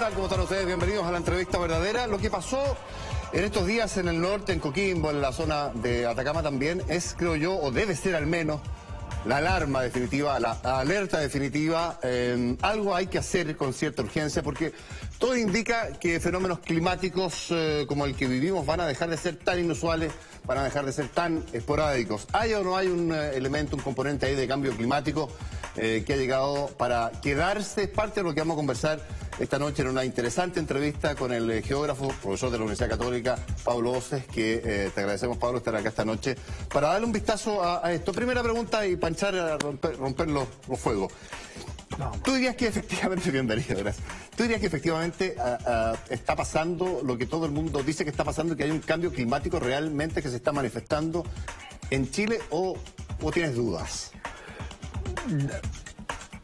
tal? ¿Cómo están ustedes? Bienvenidos a la entrevista verdadera. Lo que pasó en estos días en el norte, en Coquimbo, en la zona de Atacama también, es, creo yo, o debe ser al menos, la alarma definitiva, la alerta definitiva. Algo hay que hacer con cierta urgencia porque todo indica que fenómenos climáticos como el que vivimos van a dejar de ser tan inusuales, van a dejar de ser tan esporádicos. ¿Hay o no hay un elemento, un componente ahí de cambio climático que ha llegado para quedarse? Es parte de lo que vamos a conversar esta noche en una interesante entrevista con el geógrafo, profesor de la Universidad Católica, Pablo Oces, que te agradecemos, Pablo, estar acá esta noche para darle un vistazo a esto. Primera pregunta y panchar, romper los fuegos. ¿Tú dirías que efectivamente, bienvenido, gracias, tú dirías que efectivamente está pasando lo que todo el mundo dice que está pasando, que hay un cambio climático realmente que se está manifestando en Chile, o tienes dudas?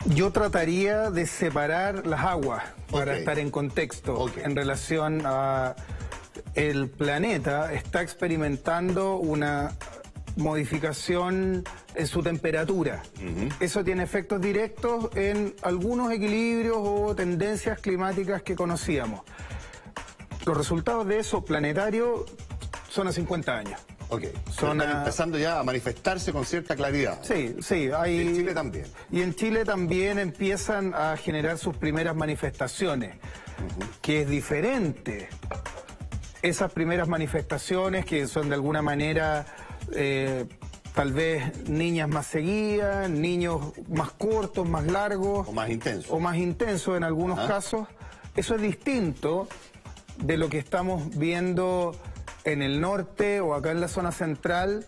Yo trataría de separar las aguas para estar en contexto en relación a el planeta está experimentando una modificación en su temperatura. Eso tiene efectos directos en algunos equilibrios o tendencias climáticas que conocíamos. Los resultados de eso planetario son a 50 años. Están empezando ya a manifestarse con cierta claridad. Sí, sí. Hay... Y en Chile también. Y en Chile también empiezan a generar sus primeras manifestaciones, que es diferente. Esas primeras manifestaciones que son de alguna manera tal vez niñas más seguidas, niños más cortos, más largos. O más intensos. O más intensos en algunos casos. Eso es distinto de lo que estamos viendo en el norte o acá en la zona central.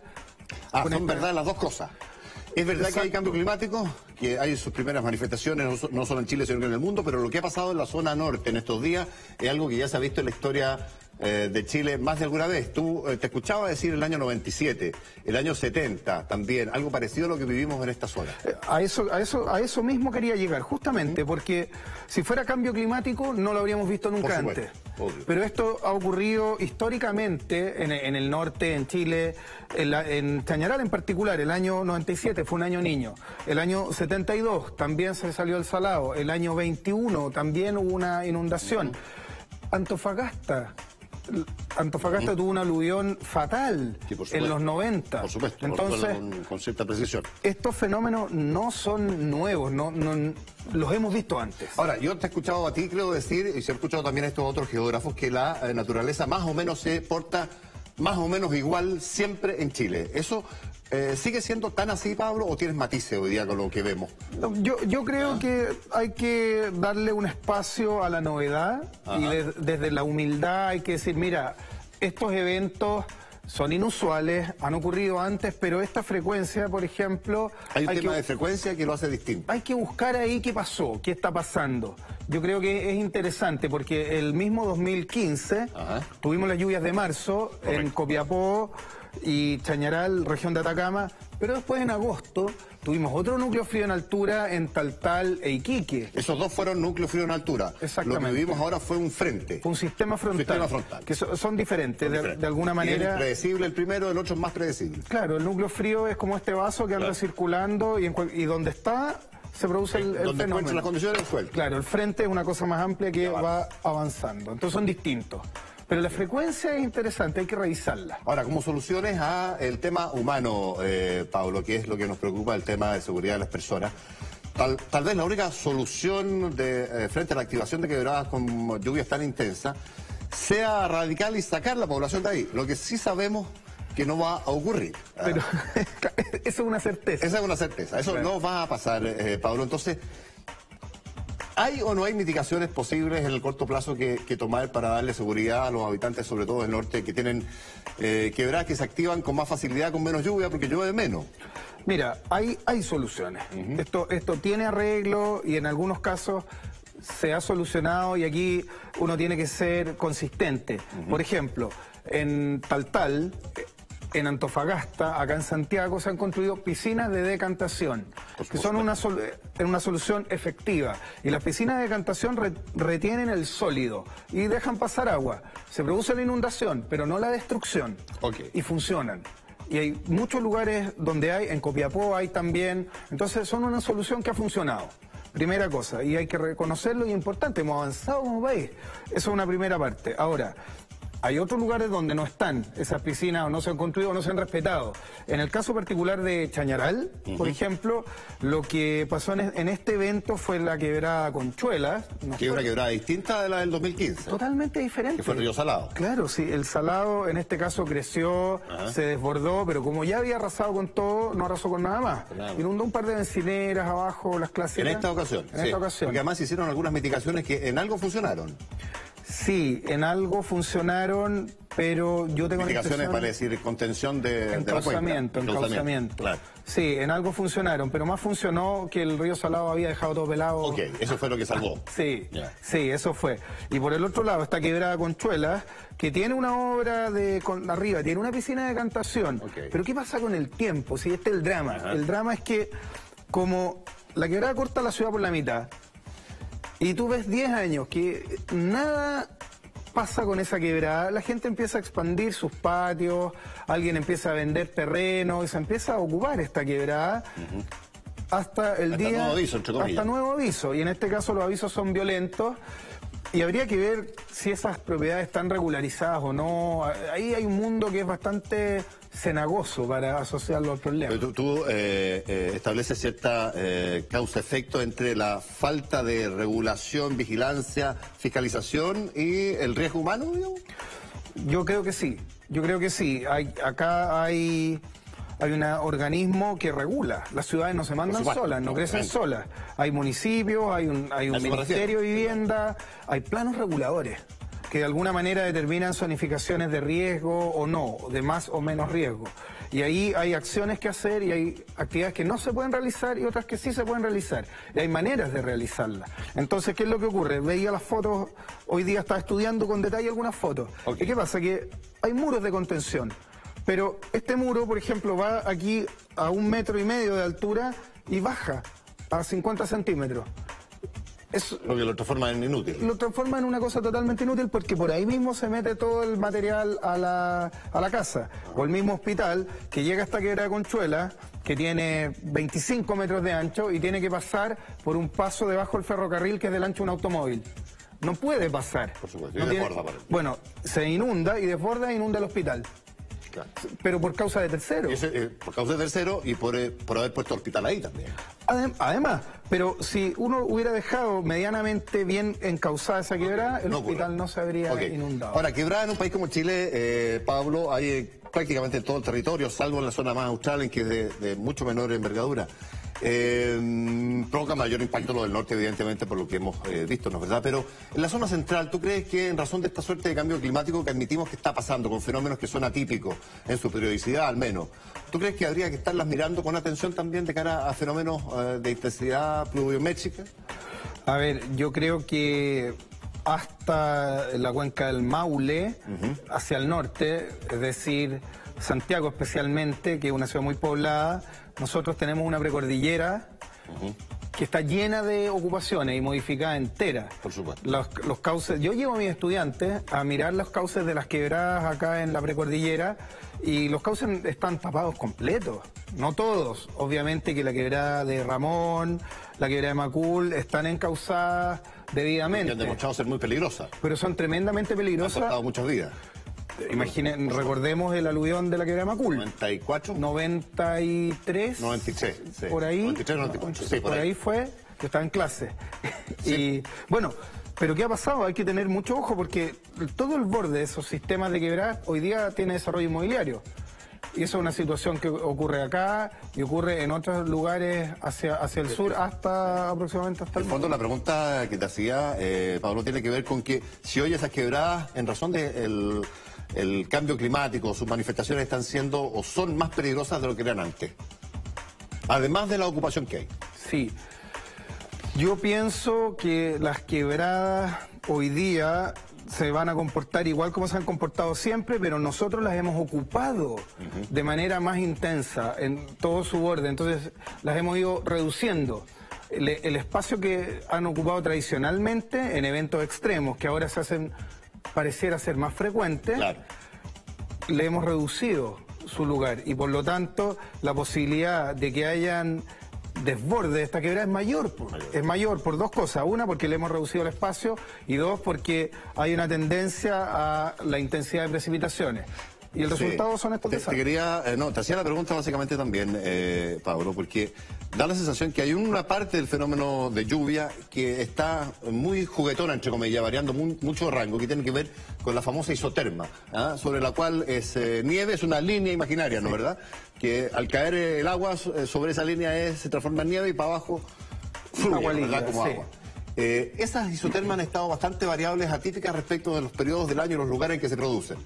Son verdad las dos cosas. Es verdad que hay cambio climático, que hay sus primeras manifestaciones, no solo en Chile, sino en el mundo, pero lo que ha pasado en la zona norte en estos días es algo que ya se ha visto en la historia de Chile más de alguna vez. Tú te escuchaba decir el año 97, el año 70 también, algo parecido a lo que vivimos en esta zona. A eso mismo quería llegar, justamente, porque si fuera cambio climático no lo habríamos visto nunca antes. Pero esto ha ocurrido históricamente en el norte, en Chile, en Chañaral en particular. El año 97 fue un año niño. El año 72 también se salió el salado. El año 21 también hubo una inundación. Antofagasta tuvo una aluvión fatal en los 90. Por supuesto, entonces, con cierta precisión. Estos fenómenos no son nuevos, no los hemos visto antes. Ahora, yo te he escuchado a ti, creo decir, y se ha escuchado también a estos otros geógrafos, que la naturaleza más o menos se porta más o menos igual siempre en Chile. ¿Eso sigue siendo tan así, Pablo, o tienes matices hoy día con lo que vemos? Yo creo que hay que darle un espacio a la novedad y desde la humildad hay que decir, mira, estos eventos son inusuales, han ocurrido antes, pero esta frecuencia, por ejemplo... Hay un tema de frecuencia que lo hace distinto. Hay que buscar ahí qué pasó, qué está pasando. Yo creo que es interesante porque el mismo 2015 tuvimos las lluvias de marzo en Copiapó y Chañaral, región de Atacama, pero después en agosto tuvimos otro núcleo frío en altura en Taltal e Iquique. Esos dos fueron núcleos fríos en altura. Exactamente. Lo que vivimos ahora fue un frente. Fue un sistema frontal. Que son diferentes, de alguna manera. Y es predecible el primero, el otro es más predecible. Claro, el núcleo frío es como este vaso que anda circulando y donde está se produce el fenómeno. Las condiciones del Claro, el frente es una cosa más amplia que va avanzando. Entonces son distintos. Pero la frecuencia es interesante, hay que revisarla. Ahora, como soluciones a el tema humano, Pablo, que es lo que nos preocupa, el tema de seguridad de las personas, tal vez la única solución frente a la activación de quebradas con lluvias tan intensas sea radical y sacar la población de ahí. Lo que sí sabemos que no va a ocurrir. Pero eso es una certeza. Esa es una certeza. Eso no va a pasar, Pablo. Entonces, ¿hay o no hay mitigaciones posibles en el corto plazo que tomar para darle seguridad a los habitantes, sobre todo del norte, que tienen quebradas que se activan con más facilidad, con menos lluvia, porque llueve menos? Mira, hay soluciones. Esto tiene arreglo y en algunos casos se ha solucionado y aquí uno tiene que ser consistente. Por ejemplo, en Taltal, en Antofagasta, acá en Santiago, se han construido piscinas de decantación, que son una solución efectiva. Y las piscinas de decantación retienen el sólido y dejan pasar agua. Se produce la inundación, pero no la destrucción. Y funcionan. Y hay muchos lugares donde hay, en Copiapó hay también. Entonces son una solución que ha funcionado. Primera cosa, y hay que reconocerlo y es importante, hemos avanzado como país. Eso es una primera parte. Ahora, hay otros lugares donde no están esas piscinas o no se han construido o no se han respetado. En el caso particular de Chañaral, por ejemplo, lo que pasó en este evento fue la quebrada Conchuelas. Que es una quebrada distinta de la del 2015. Totalmente diferente. Que fue el río Salado. Claro, sí, el Salado en este caso creció, se desbordó, pero como ya había arrasado con todo, no arrasó con nada más. Inundó un par de bencineras abajo, las clases. En esta ocasión. En esta ocasión. Porque además hicieron algunas mitigaciones que en algo funcionaron. Sí, en algo funcionaron, pero yo tengo mitigaciones para decir contención de encauzamiento, encauzamiento. Claro. Sí, en algo funcionaron, pero más funcionó que el río Salado había dejado todo pelado. Ok, eso fue lo que salvó. Sí, sí, eso fue. Y por el otro lado está quebrada Conchuelas, que tiene una obra arriba, tiene una piscina de decantación. Pero ¿qué pasa con el tiempo? Si este es el drama. El drama es que como la quebrada corta la ciudad por la mitad, y tú ves 10 años que nada pasa con esa quebrada, la gente empieza a expandir sus patios, alguien empieza a vender terreno y se empieza a ocupar esta quebrada hasta el día... Nuevo aviso, entre comillas. Hasta nuevo aviso, y en este caso los avisos son violentos. Y habría que ver si esas propiedades están regularizadas o no. Ahí hay un mundo que es bastante cenagoso para asociarlo al problema. Pero tú estableces cierta causa-efecto entre la falta de regulación, vigilancia, fiscalización y el riesgo humano, digamos. Yo creo que sí, Acá hay un organismo que regula. Las ciudades no se mandan solas, no crecen solas. Hay municipios, hay un ministerio de vivienda, hay planos reguladores que de alguna manera determinan zonificaciones de riesgo o no, de más o menos riesgo. Y ahí hay acciones que hacer y hay actividades que no se pueden realizar y otras que sí se pueden realizar. Y hay maneras de realizarlas. Entonces, ¿qué es lo que ocurre? Veía las fotos, hoy día estaba estudiando con detalle algunas fotos. ¿Y qué pasa? Que hay muros de contención. Pero este muro, por ejemplo, va aquí a 1,5 metros de altura y baja a 50 centímetros. Lo que lo transforma en inútil. Lo transforma en una cosa totalmente inútil porque por ahí mismo se mete todo el material a la casa. O el mismo hospital que llega hasta quebrada Conchuela, que tiene 25 metros de ancho y tiene que pasar por un paso debajo del ferrocarril que es del ancho de un automóvil. No puede pasar. Por supuesto, no desborda. Bueno, se inunda y desborda e inunda el hospital. Claro. Pero por causa de tercero. Por causa de tercero y por haber puesto hospital ahí también. Además, pero si uno hubiera dejado medianamente bien encauzada esa quebrada, el hospital no se habría inundado. Ahora, quebrada en un país como Chile, Pablo, hay prácticamente todo el territorio, salvo en la zona más austral, en que es de mucho menor envergadura. Provoca mayor impacto lo del norte, evidentemente, por lo que hemos visto, ¿no es verdad? Pero en la zona central, ¿tú crees que en razón de esta suerte de cambio climático que admitimos que está pasando, con fenómenos que son atípicos, en su periodicidad al menos, ¿tú crees que habría que estarlas mirando con atención también de cara a fenómenos de intensidad pluviométrica? A ver, yo creo que hasta la cuenca del Maule, hacia el norte, es decir, Santiago especialmente, que es una ciudad muy poblada, nosotros tenemos una precordillera que está llena de ocupaciones y modificada entera. Por supuesto. Los cauces, yo llevo a mis estudiantes a mirar los cauces de las quebradas acá en la precordillera y los cauces están tapados completos. No todos, obviamente que la quebrada de Ramón, la quebrada de Macul están encauzadas debidamente. Que han demostrado ser muy peligrosas. Pero son tremendamente peligrosas. Han costado muchas vidas. Imaginen, recordemos el aluvión de la quebrada de Macul. 94. 93. 96. Sí. Por ahí. 93, 94. Sí, por ahí fue, yo estaba en clase. Sí. Y bueno, pero ¿qué ha pasado? Hay que tener mucho ojo porque todo el borde de esos sistemas de quebrada hoy día tiene desarrollo inmobiliario. Y eso es una situación que ocurre acá y ocurre en otros lugares hacia el sur hasta aproximadamente hasta el fondo. La pregunta que te hacía, Pablo, tiene que ver con que si hoy esas quebradas, en razón de el cambio climático, sus manifestaciones están siendo o son más peligrosas de lo que eran antes. Además de la ocupación que hay. Sí. Yo pienso que las quebradas hoy día se van a comportar igual como se han comportado siempre, pero nosotros las hemos ocupado de manera más intensa en todo su borde, entonces las hemos ido reduciendo. El espacio que han ocupado tradicionalmente en eventos extremos, que ahora se hacen, pareciera ser más frecuentes, le hemos reducido su lugar y por lo tanto la posibilidad de que hayan desborde de esta quebrada es mayor. Es mayor por dos cosas. Una, porque le hemos reducido el espacio, y dos, porque hay una tendencia a la intensidad de precipitaciones. Y el resultado son estos desastres. Te hacía la pregunta básicamente también, Pablo, porque da la sensación que hay una parte del fenómeno de lluvia que está muy juguetona, entre comillas, variando mucho rango, que tiene que ver con la famosa isoterma, sobre la cual nieve es una línea imaginaria, ¿no es verdad? Que al caer el agua sobre esa línea se transforma en nieve y para abajo fluye, ¿verdad? Como agua. Esas isotermas han estado bastante variables, atípicas respecto de los periodos del año y los lugares en que se producen.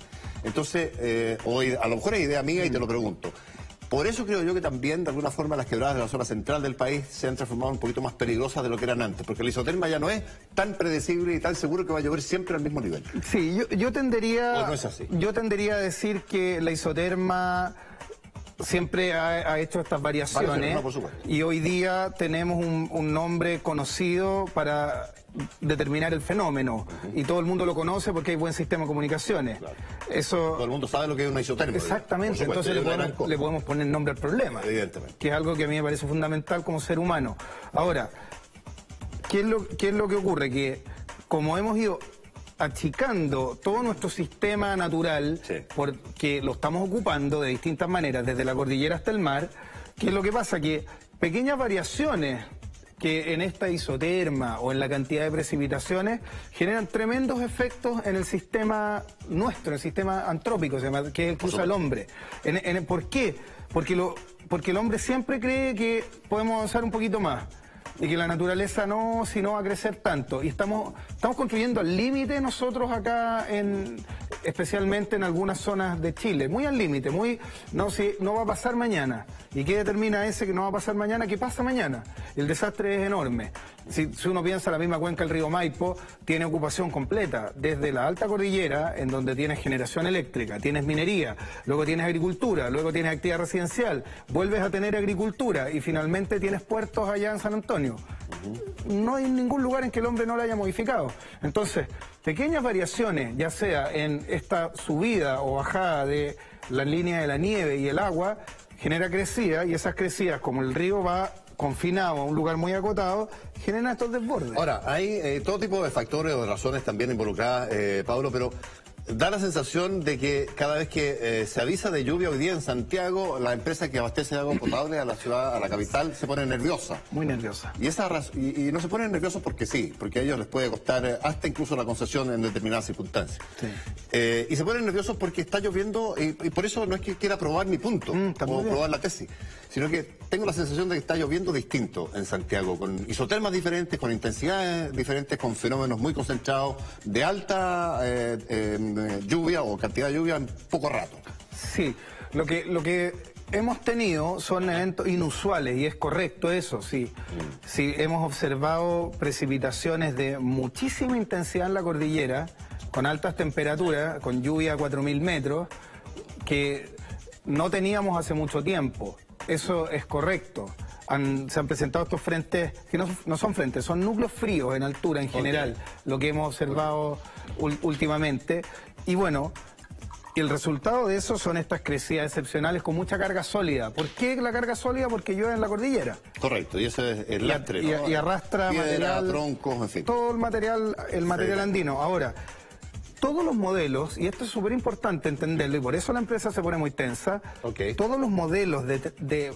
Entonces, hoy a lo mejor es idea mía y te lo pregunto. Por eso creo yo que también, de alguna forma, las quebradas de la zona central del país se han transformado un poquito más peligrosas de lo que eran antes, porque la isoterma ya no es tan predecible y tan seguro que va a llover siempre al mismo nivel. Sí, yo tendería... ¿O no es así? Yo tendería a decir que la isoterma siempre ha hecho estas variaciones, por supuesto. Y hoy día tenemos un nombre conocido para determinar el fenómeno, y todo el mundo lo conoce porque hay buen sistema de comunicaciones. Claro. Eso... Todo el mundo sabe lo que es una isoterma. Exactamente, entonces le podemos poner nombre al problema. Evidentemente. Que es algo que a mí me parece fundamental como ser humano. Ahora, ¿qué es lo que ocurre? Que como hemos ido achicando todo nuestro sistema natural, sí, porque lo estamos ocupando de distintas maneras, desde la cordillera hasta el mar, ¿qué es lo que pasa? Que pequeñas variaciones que en esta isoterma o en la cantidad de precipitaciones generan tremendos efectos en el sistema nuestro, el sistema antrópico, que es el que usa el hombre. ¿Por qué? Porque el hombre siempre cree que podemos avanzar un poquito más, y que la naturaleza no va a crecer tanto. Y estamos construyendo al límite nosotros acá, especialmente en algunas zonas de Chile, muy al límite, no va a pasar mañana. ¿Y qué determina ese que no va a pasar mañana? ¿Qué pasa mañana? El desastre es enorme. Si uno piensa, la misma cuenca del río Maipo tiene ocupación completa, desde la alta cordillera, en donde tienes generación eléctrica, tienes minería, luego tienes agricultura, luego tienes actividad residencial, vuelves a tener agricultura y finalmente tienes puertos allá en San Antonio. No hay ningún lugar en que el hombre no lo haya modificado. Entonces, pequeñas variaciones, ya sea en esta subida o bajada de la línea de la nieve y el agua, genera crecida, y esas crecidas, como el río va confinado a un lugar muy acotado, generan estos desbordes. Ahora, hay todo tipo de factores o de razones también involucradas, Pablo, pero da la sensación de que cada vez que se avisa de lluvia hoy día en Santiago, la empresa que abastece de agua potable a la ciudad, a la capital, se pone nerviosa. Muy nerviosa. Y no se ponen nerviosos porque sí, porque a ellos les puede costar hasta incluso la concesión en determinadas circunstancias. Sí. Y se ponen nerviosos porque está lloviendo, y por eso no es que quiera probar mi punto o probar la tesis, sino que tengo la sensación de que está lloviendo distinto en Santiago, con isotermas diferentes, con intensidades diferentes, con fenómenos muy concentrados, de alta lluvia o cantidad de lluvia en poco rato. Sí, lo que hemos tenido son eventos inusuales, y es correcto eso, sí. Sí, hemos observado precipitaciones de muchísima intensidad en la cordillera, con altas temperaturas, con lluvia a 4.000 metros, que no teníamos hace mucho tiempo. Eso es correcto. Se han presentado estos frentes, que no son frentes, son núcleos fríos en altura en general, lo que hemos observado últimamente. Y bueno, el resultado de eso son estas crecidas excepcionales con mucha carga sólida. ¿Por qué la carga sólida? Porque llueve en la cordillera. Correcto, y ese es el lastre, ¿no? Y arrastra piedra, material, troncos, en fin. todo el material andino. Ahora, todos los modelos, y esto es súper importante entenderlo, y por eso la empresa se pone muy tensa, todos los modelos de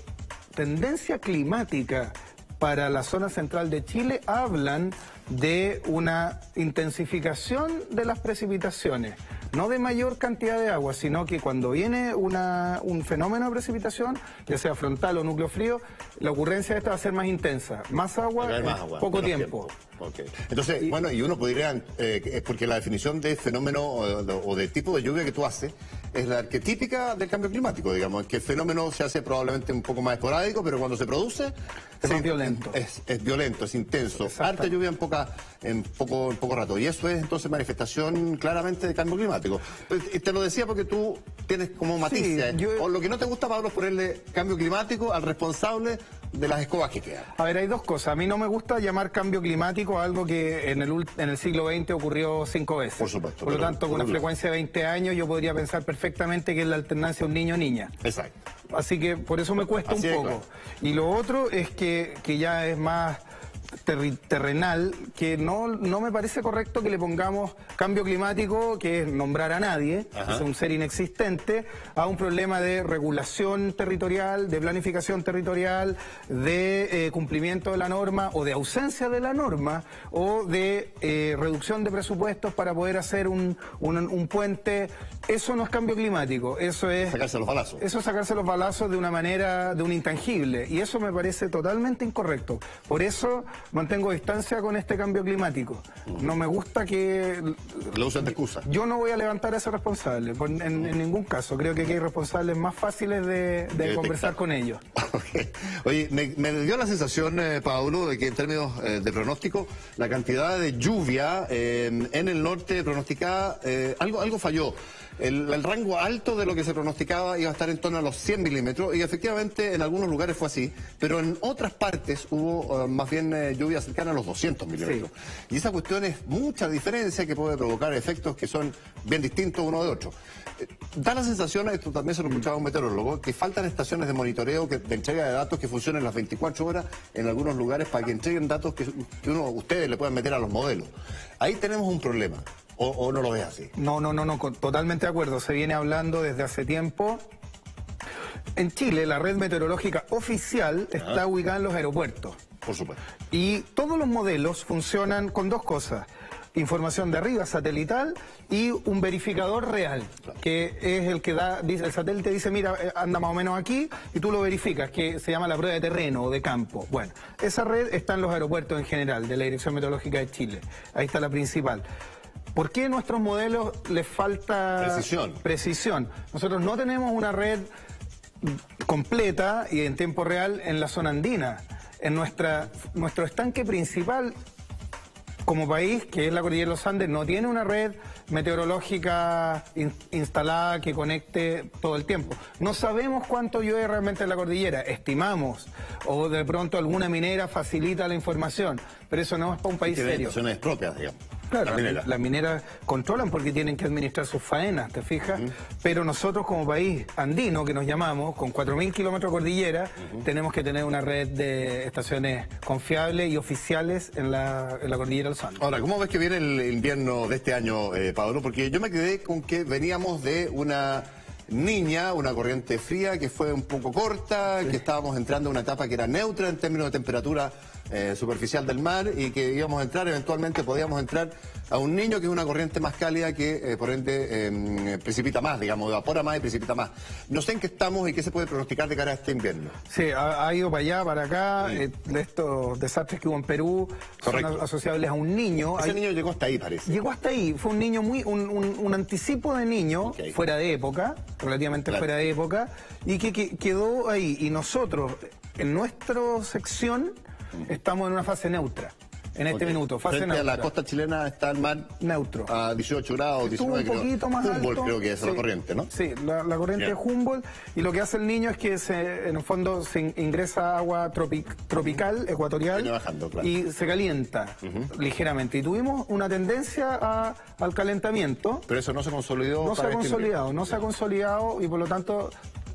tendencia climática para la zona central de Chile hablan de una intensificación de las precipitaciones, no de mayor cantidad de agua, sino que cuando viene un fenómeno de precipitación, ya sea frontal o núcleo frío, la ocurrencia de esta va a ser más intensa, más agua en poco tiempo. Entonces, bueno, y uno podría, porque la definición de fenómeno o de tipo de lluvia que tú haces es la arquetípica del cambio climático, digamos, que el fenómeno se hace probablemente un poco más esporádico, pero cuando se produce es violento. Es violento, es intenso, harta lluvia en poco rato, y eso es entonces manifestación claramente de cambio climático. Te lo decía porque tú tienes como matices, o lo que no te gusta, Pablo, es ponerle cambio climático al responsable de las escobas que quedan. A ver, hay dos cosas. A mí no me gusta llamar cambio climático a algo que en el siglo XX ocurrió 5 veces. Por supuesto. Por lo tanto, con una frecuencia de 20 años, yo podría pensar perfectamente que es la alternancia un niño-niña. Exacto. Así que por eso me cuesta un poco. Claro. Y lo otro es que ya es más terrenal, que no me parece correcto que le pongamos cambio climático, que es nombrar a nadie, es un ser inexistente, a un problema de regulación territorial, de planificación territorial, de cumplimiento de la norma o de ausencia de la norma, o de reducción de presupuestos para poder hacer un puente. Eso no es cambio climático, eso es sacarse los balazos. Eso es sacarse los balazos de una manera, de un intangible, y eso me parece totalmente incorrecto. Por eso mantengo distancia con este cambio climático. No me gusta que lo usen de excusa. Yo no voy a levantar a ese responsable, en ningún caso. Creo que aquí hay responsables más fáciles de conversar con ellos. Okay. Oye, me dio la sensación, Paulo, de que en términos de pronóstico, la cantidad de lluvia en el norte pronosticada, algo falló. El rango alto de lo que se pronosticaba iba a estar en torno a los 100 milímetros y efectivamente en algunos lugares fue así, pero en otras partes hubo más bien lluvia cercana a los 200 milímetros. Sí. Y esa cuestión es mucha diferencia que puede provocar efectos que son bien distintos uno de otro. Da la sensación, esto también se lo escuchaba un meteorólogo, que faltan estaciones de monitoreo, de entrega de datos que funcionen las 24 horas en algunos lugares para que entreguen datos que ustedes le puedan meter a los modelos. Ahí tenemos un problema. ¿O no lo ves así? No, totalmente de acuerdo. Se viene hablando desde hace tiempo. En Chile, la red meteorológica oficial está ubicada en los aeropuertos. Por supuesto. Y todos los modelos funcionan con dos cosas. Información de arriba, satelital, y un verificador real, que es el que da, el satélite dice, mira, anda más o menos aquí, y tú lo verificas, que se llama la prueba de terreno o de campo. Bueno, esa red está en los aeropuertos en general, de la Dirección Meteorológica de Chile. Ahí está la principal. ¿Por qué a nuestros modelos les falta precisión? Nosotros no tenemos una red completa y en tiempo real en la zona andina. En nuestro estanque principal como país, que es la cordillera de los Andes, no tiene una red meteorológica instalada que conecte todo el tiempo. No sabemos cuánto llueve realmente en la cordillera, estimamos, o de pronto alguna minera facilita la información, pero eso no es para un país serio. Estaciones propias, digamos. Claro, las mineras controlan porque tienen que administrar sus faenas, ¿te fijas? Pero nosotros como país andino, que nos llamamos, con 4.000 kilómetros de cordillera, tenemos que tener una red de estaciones confiables y oficiales en la cordillera del Andes. Ahora, ¿cómo ves que viene el invierno de este año, Pablo? Porque yo me quedé con que veníamos de una niña, una corriente fría que fue un poco corta, que estábamos entrando a una etapa que era neutra en términos de temperatura superficial del mar y que íbamos a entrar, eventualmente podíamos entrar a un niño que es una corriente más cálida que por ende precipita más, digamos, evapora más y precipita más. No sé en qué estamos y qué se puede pronosticar de cara a este invierno. Sí, ha ido para allá, para acá, de estos desastres que hubo en Perú, son asociables a un niño. Ese niño llegó hasta ahí, parece. Llegó hasta ahí, fue un niño un anticipo de niño, fuera de época, relativamente fuera de época, y que quedó ahí. Y nosotros, en nuestra sección, estamos en una fase neutra. En este minuto, fase neutra. A la costa chilena está el mar neutro. A 18 grados, 19 grados. Un poquito más Humboldt alto. Creo que es la corriente, ¿no? Sí, la corriente de Humboldt. Y lo que hace el niño es que en el fondo se ingresa agua tropical, ecuatorial, bajando, y se calienta ligeramente. Y tuvimos una tendencia al calentamiento. Pero eso no se consolidó. No se ha consolidado y por lo tanto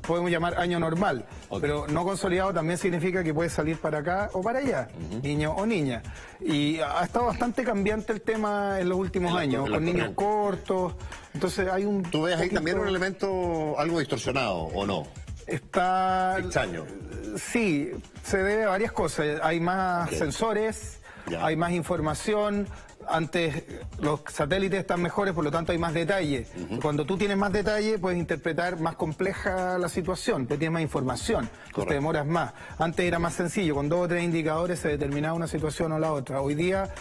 podemos llamar año normal, pero no consolidado también significa que puede salir para acá o para allá, niño o niña. Y ha estado bastante cambiante el tema en los últimos años, con niños cortos, entonces hay un... ¿Tú ves ahí también un elemento algo distorsionado o no? Está... Extraño. Sí, se debe a varias cosas, hay más sensores, hay más información. Antes los satélites están mejores, por lo tanto hay más detalle. Cuando tú tienes más detalle puedes interpretar más compleja la situación, tienes más información, te demoras más. Antes era más sencillo, con 2 o 3 indicadores se determinaba una situación o la otra. Hoy día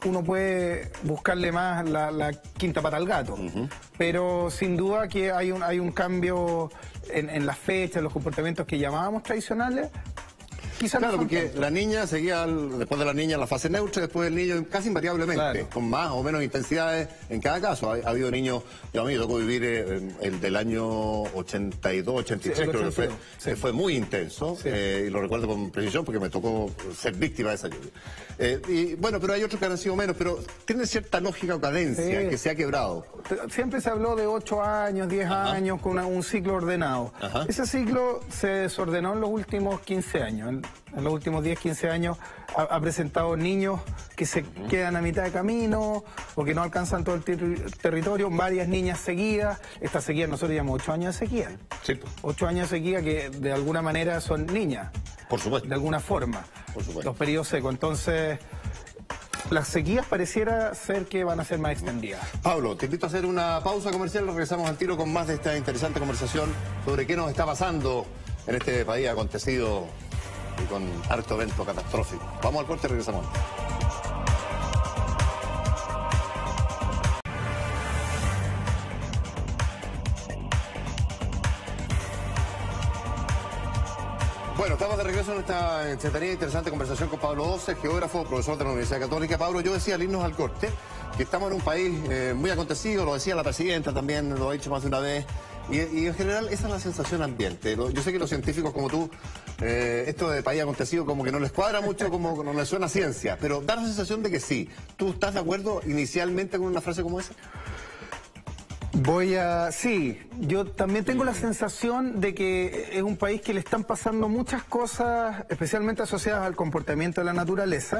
uno puede buscarle más la quinta pata al gato, pero sin duda que hay un cambio en las fechas, en los comportamientos que llamábamos tradicionales. quizás claro, no son porque tantos. la niña seguía, después de la niña, la fase neutra, después del niño, casi invariablemente, Claro. con más o menos intensidades en cada caso. Ha habido niños, yo a mí me tocó vivir el del año 82, 83, Sí, el creo que fue, 82, sí. que fue muy intenso, Sí. y lo recuerdo con precisión porque me tocó ser víctima de esa lluvia. Y bueno, pero hay otros que han sido menos, pero tiene cierta lógica o cadencia Sí. que se ha quebrado. Siempre se habló de 8 años, 10 Ajá. años, con un ciclo ordenado. Ajá. Ese ciclo se desordenó en los últimos 15 años. En los últimos 10, 15 años ha presentado niños que se quedan a mitad de camino o que no alcanzan todo el territorio, varias niñas seguidas. Esta sequía nosotros llamamos 8 años de sequía. Sí, pues, 8 años de sequía que de alguna manera son niñas, por supuesto. de alguna forma. Por supuesto. Los periodos secos. Entonces, las sequías pareciera ser que van a ser más extendidas. Pablo, te invito a hacer una pausa comercial, regresamos al tiro con más de esta interesante conversación sobre qué nos está pasando en este país acontecido y con harto evento catastrófico. Vamos al corte y regresamos. Bueno, estamos de regreso en esta entretenida e interesante conversación con Pablo Oces, geógrafo, profesor de la Universidad Católica. Pablo, yo decía al irnos al corte que estamos en un país muy acontecido, lo decía la presidenta también, lo ha dicho más de una vez, y en general esa es la sensación ambiente. Yo sé que los científicos como tú, esto de país acontecido como que no les cuadra mucho, como no les suena a ciencia, pero da la sensación de que sí. ¿Tú estás de acuerdo inicialmente con una frase como esa? Sí, yo también tengo la sensación de que es un país que le están pasando muchas cosas, especialmente asociadas al comportamiento de la naturaleza,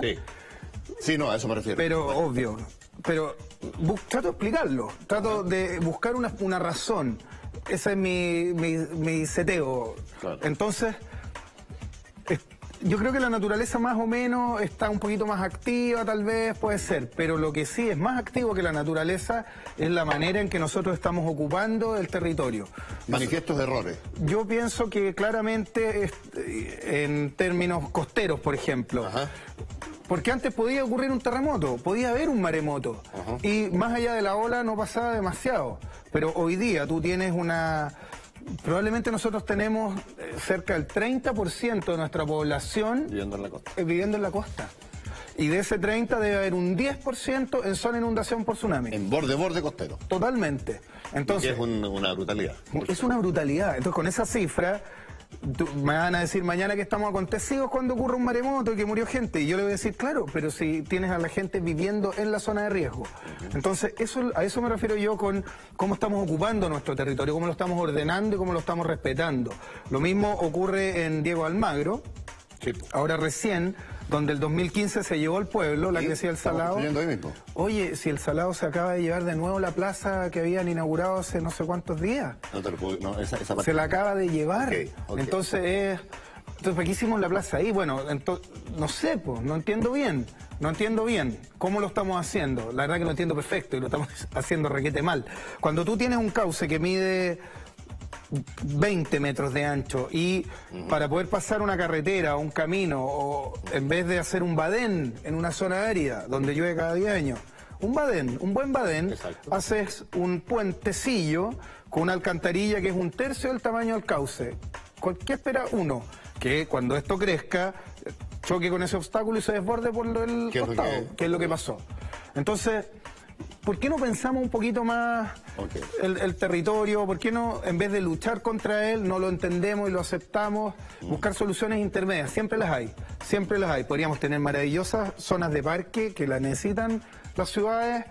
Sí, no, a eso me refiero. pero obvio, pero trato de explicarlo, trato de buscar una razón, ese es mi seteo. Claro. Entonces, yo creo que la naturaleza más o menos está un poquito más activa, tal vez, puede ser, pero lo que sí es más activo que la naturaleza es la manera en que nosotros estamos ocupando el territorio. Manifiestos de errores. Yo pienso que claramente, en términos costeros, por ejemplo, Ajá. porque antes podía ocurrir un terremoto, podía haber un maremoto, Ajá. y más allá de la ola no pasaba demasiado, pero hoy día tú tienes probablemente nosotros tenemos cerca del 30% de nuestra población Viviendo en la costa. viviendo en la costa. Y de ese 30 debe haber un 10% en zona de inundación por tsunami. En borde costero. Totalmente. Entonces, Que es una brutalidad. es una brutalidad. Entonces, con esa cifra, me van a decir mañana que estamos acontecidos cuando ocurre un maremoto y que murió gente. Y yo le voy a decir, claro, pero si tienes a la gente viviendo en la zona de riesgo. Entonces, a eso me refiero yo con cómo estamos ocupando nuestro territorio, cómo lo estamos ordenando y cómo lo estamos respetando. Lo mismo ocurre en Diego Almagro, Sí. ahora recién, donde el 2015 se llevó al pueblo, la Sí, crecía el estamos Salado. construyendo ahí mismo. Oye, si el Salado se acaba de llevar de nuevo la plaza que habían inaugurado hace no sé cuántos días. No te lo puedo, no, esa parte. Se la acaba de llevar. Ok. Entonces, ¿para qué hicimos la plaza ahí? Bueno, no sé, pues, no entiendo bien. No entiendo bien cómo lo estamos haciendo. La verdad que lo entiendo perfecto y lo estamos haciendo requete mal. Cuando tú tienes un cauce que mide 20 metros de ancho y para poder pasar una carretera o un camino, o en vez de hacer un badén en una zona árida donde llueve cada 10 años, un buen badén, Exacto. haces un puentecillo con una alcantarilla que es un tercio del tamaño del cauce. ¿Qué espera uno? Que cuando esto crezca, choque con ese obstáculo y se desborde por el ¿Qué es lo costado, que- que es lo que pasó. Entonces, ¿por qué no pensamos un poquito más Ok. el territorio? ¿Por qué no, en vez de luchar contra él, no lo entendemos y lo aceptamos? Buscar soluciones intermedias, siempre las hay, siempre las hay. Podríamos tener maravillosas zonas de parque que las necesitan las ciudades,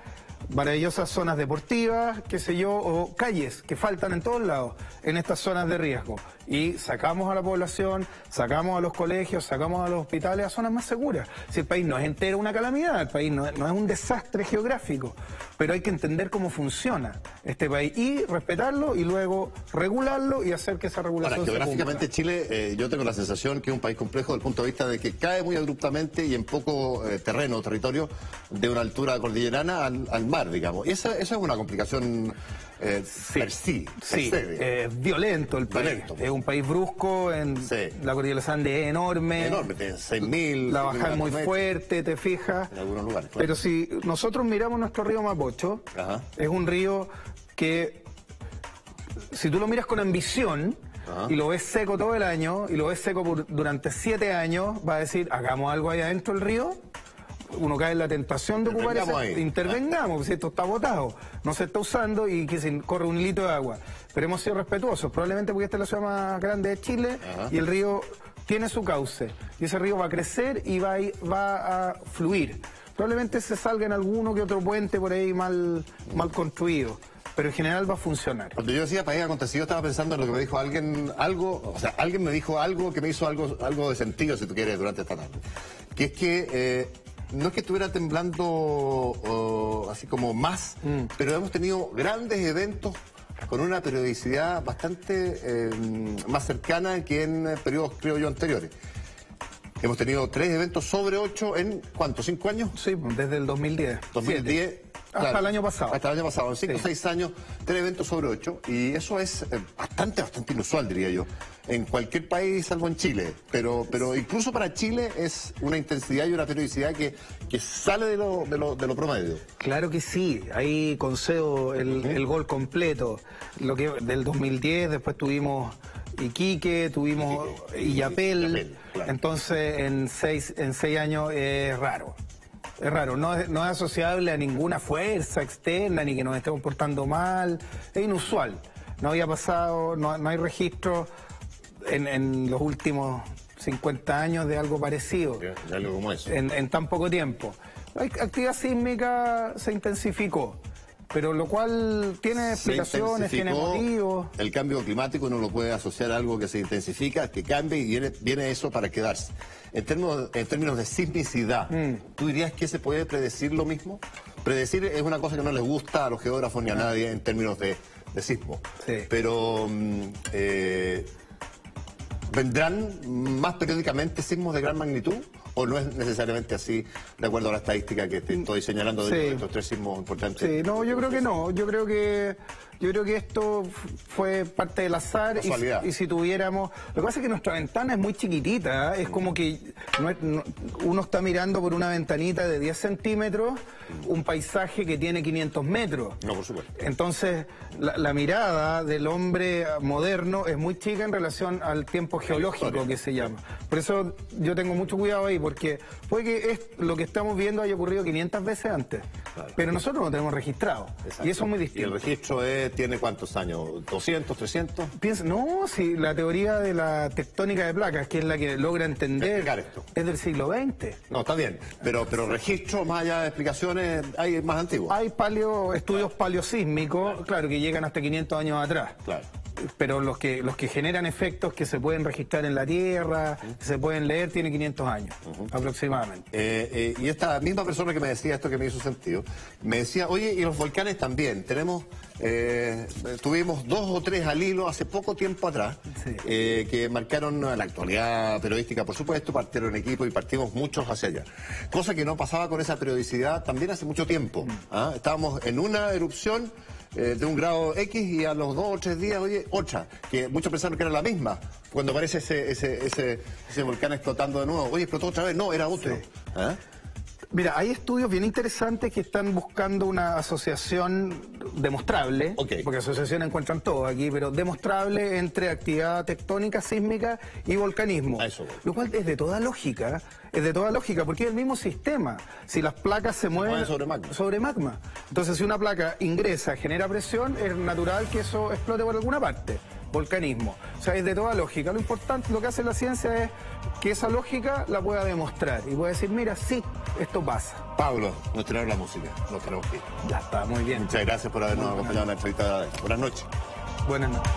maravillosas zonas deportivas, qué sé yo, o calles que faltan en todos lados en estas zonas de riesgo. Y sacamos a la población, sacamos a los colegios, sacamos a los hospitales a zonas más seguras. Si el país no es entero una calamidad, el país no es un desastre geográfico, pero hay que entender cómo funciona este país y respetarlo y luego regularlo y hacer que esa regulación Ahora, se geográficamente cumpla. Chile, yo tengo la sensación que es un país complejo desde el punto de vista de que cae muy abruptamente y en poco terreno, territorio, de una altura cordillerana al mar, digamos. Esa es una complicación per se, Sí, per se, es violento el país. Violento. Es un país brusco, Sí. la cordillera de los Andes es enorme. enorme, de 6.000. La bajada es 6.000 muy metros fuerte, te fijas. en algunos lugares. claro. Pero si nosotros miramos nuestro río Mapocho, Ajá. es un río que, si tú lo miras con ambición, y lo ves seco todo el año, y lo ves seco durante 7 años, va a decir, hagamos algo ahí adentro del río. Uno cae en la tentación de ocupar intervengamos, si esto está botado, no se está usando y que corre un hilito de agua. Pero hemos sido respetuosos, probablemente porque esta es la ciudad más grande de Chile y el río tiene su cauce. Y ese río va a crecer y va a fluir. Probablemente se salga en alguno que otro puente por ahí mal construido, pero en general va a funcionar. Cuando yo decía país acontecido, estaba pensando en lo que me dijo alguien, alguien me dijo algo que me hizo algo de sentido, si tú quieres, durante esta tarde. Que es que no es que estuviera temblando así como más, pero hemos tenido grandes eventos con una periodicidad bastante más cercana que en periodos, creo yo, anteriores. Hemos tenido 3 eventos sobre 8 en, ¿cuánto? ¿5 años? Sí, desde el 2010. 2010. Hasta claro, el año pasado. Hasta el año pasado, en 5 o 6 años, 3 eventos sobre 8. Y eso es bastante inusual, diría yo. En cualquier país, salvo en Chile. Pero incluso para Chile es una intensidad y una periodicidad que sale de lo promedio. Claro que sí. Ahí concedo el gol completo. Del 2010, después tuvimos Iquique, tuvimos Illapel. Claro. Entonces, en 6 años es raro. Es raro, no es asociable a ninguna fuerza externa, ni que nos estemos portando mal, es inusual. No había pasado, no hay registro en los últimos 50 años de algo parecido. De algo como eso. En tan poco tiempo. La actividad sísmica se intensificó, pero lo cual tiene explicaciones, tiene motivos. El cambio climático uno lo puede asociar a algo que se intensifica, que cambie y viene eso para quedarse. En términos de sismicidad, ¿tú dirías que se puede predecir lo mismo? Predecir es una cosa que no les gusta a los geógrafos ni a nadie en términos de sismo. Sí. Pero ¿vendrán más periódicamente sismos de gran magnitud? ¿O no es necesariamente así, de acuerdo a la estadística que te estoy señalando de estos 3 sismos importantes? Sí, no, yo creo que no. Yo creo que esto fue parte del azar y si tuviéramos... Lo que pasa es que nuestra ventana es muy chiquitita, es como que uno está mirando por una ventanita de 10 centímetros un paisaje que tiene 500 metros. No, por supuesto. Entonces, la mirada del hombre moderno es muy chica en relación al tiempo geológico que se llama. Por eso yo tengo mucho cuidado ahí, porque puede que lo que estamos viendo haya ocurrido 500 veces antes, claro, pero nosotros no tenemos registrado. Exacto. Y eso es muy distinto. ¿Y el registro tiene cuántos años? ¿200, 300? No, si la teoría de la tectónica de placas, que es la que logra entender, esto es del siglo XX. No, está bien, pero registro, más allá de explicaciones, hay más antiguos. Hay estudios paleosísmicos, claro, que llegan hasta 500 años atrás. Claro. Pero los que generan efectos que se pueden registrar en la Tierra, que se pueden leer, tiene 500 años aproximadamente. Y esta misma persona que me decía esto, que me hizo sentido, me decía, oye, y los volcanes también, tuvimos 2 o 3 al hilo hace poco tiempo atrás, que marcaron la actualidad periodística, por supuesto, partieron equipo y partimos muchos hacia allá. Cosa que no pasaba con esa periodicidad también hace mucho tiempo. Estábamos en una erupción de un grado X y a los 2 o 3 días, oye, otra, que muchos pensaron que era la misma. Cuando aparece ese volcán explotando de nuevo, oye, explotó otra vez, no, era otro. Sí. Mira, hay estudios bien interesantes que están buscando una asociación demostrable, porque asociaciones encuentran todo aquí, pero demostrable entre actividad tectónica, sísmica y volcanismo. Lo cual es de toda lógica, porque es el mismo sistema. Si las placas se mueven sobre magma. Entonces, si una placa ingresa, genera presión, es natural que eso explote por alguna parte. Volcanismo. O sea, es de toda lógica. Lo importante, lo que hace la ciencia es que esa lógica la pueda demostrar y pueda decir, mira, sí, esto pasa. Pablo, nos trae la música, nos tenemos que ir. Ya está, muy bien. Muchas gracias por habernos acompañado en la entrevista de la... Buenas noches. Buenas noches.